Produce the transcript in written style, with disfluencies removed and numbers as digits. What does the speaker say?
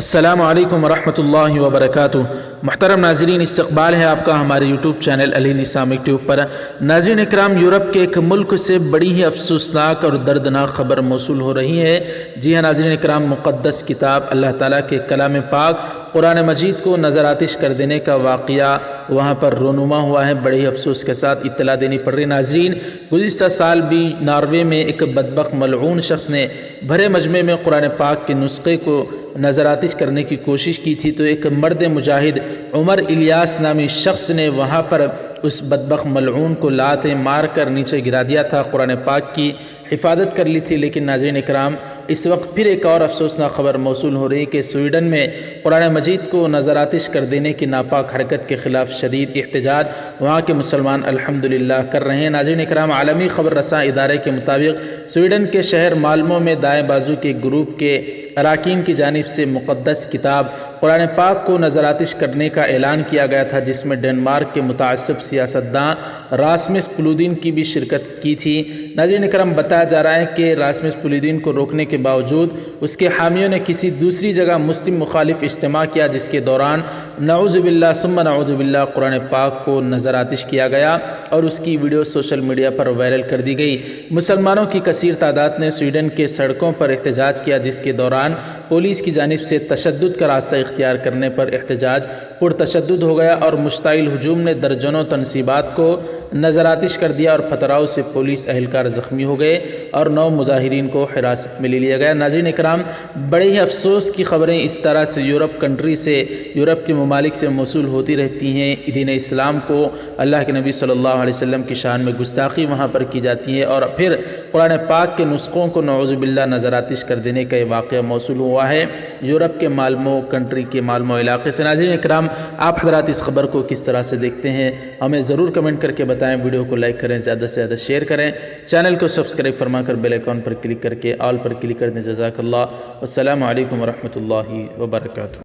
السلام علیکم ورحمۃ اللہ وبرکاتہ۔ محترم ناظرین، استقبال ہے آپ کا ہمارے یوٹیوب چینل الہند اسلامک ٹیوب پر۔ ناظرین اکرام، یورپ کے ایک ملک سے بڑی ہی افسوسناک اور دردناک خبر موصول ہو رہی ہے۔ جی ہاں ناظرین اکرام، مقدس کتاب اللہ تعالیٰ کے کلام پاک قرآن مجید کو نظر آتش کر دینے کا واقعہ وہاں پر رونما ہوا ہے۔ بڑے ہی افسوس کے ساتھ اطلاع دینی پڑ رہی۔ ناظرین، گزشتہ سال بھی ناروے میں ایک بدبخت ملعون شخص نے بھرے مجمع میں قرآن پاک کے نسخے کو نظر آتش کرنے کی کوشش کی تھی، تو ایک مرد مجاہد عمر الیاس نامی شخص نے وہاں پر اس بدبخت ملعون کو لاتیں مار کر نیچے گرا دیا تھا، قرآن پاک کی حفاظت کر لی تھی۔ لیکن ناظرین اکرام، اس وقت پھر ایک اور افسوسناک خبر موصول ہو رہی ہے کہ سویڈن میں قرآن مجید کو نظر آتش کر دینے کی ناپاک حرکت کے خلاف شدید احتجاج وہاں کے مسلمان الحمدللہ کر رہے ہیں۔ ناظرین اکرام، عالمی خبر رساں ادارے کے مطابق سویڈن کے شہر مالمو میں دائیں بازو کے گروپ کے اراکین کی جانب سے مقدس کتاب قرآن پاک کو نظر آتش کرنے کا اعلان کیا گیا تھا، جس میں ڈنمارک کے متعصب سیاستداں راسمس پولودین کی بھی شرکت کی تھی۔ ناظرین اکرام، بتایا جا رہا ہے کہ راسمس پولودین کو روکنے کے باوجود اس کے حامیوں نے کسی دوسری جگہ مسلم مخالف اجتماع کیا، جس کے دوران نعوذ باللہ ثم نعوذ باللہ قرآن پاک کو نظر آتش کیا گیا اور اس کی ویڈیو سوشل میڈیا پر وائرل کر دی گئی۔ مسلمانوں کی کثیر تعداد نے سویڈن کے سڑکوں پر احتجاج کیا، جس کے دوران پولیس کی جانب سے تشدد کا راستہ اختیار کرنے پر احتجاج پرتشدد ہو گیا اور مشتعل ہجوم نے درجنوں تنصیبات کو نظر آتش کر دیا اور پتھراؤ سے پولیس اہلکار زخمی ہو گئے اور 9 مظاہرین کو حراست میں لے لیا گیا۔ ناظرین اکرام، بڑے ہی افسوس کی خبریں اس طرح سے یورپ کے ممالک سے موصول ہوتی رہتی ہیں۔ دین اسلام کو، اللہ کے نبی صلی اللہ علیہ وسلم کی شان میں گستاخی وہاں پر کی جاتی ہے اور پھر قرآن پاک کے نسخوں کو نعوذ باللہ نظر آتش کر دینے کا یہ واقعہ موصول ہوا ہے یورپ کے مالمو کنٹری کے مالمو علاقے سے۔ ناظرین اکرام، آپ حضرات اس خبر کو کس طرح سے دیکھتے ہیں ہمیں ضرور کمنٹ کر کے بتائیں۔ ویڈیو کو لائک کریں، زیادہ سے زیادہ شیئر کریں، چینل کو سبسکرائب فرما کر بیل آئیکن پر کلک کر کے آل پر کلک کر دیں۔ جزاک اللہ۔ والسلام علیکم ورحمۃ اللہ وبرکاتہ۔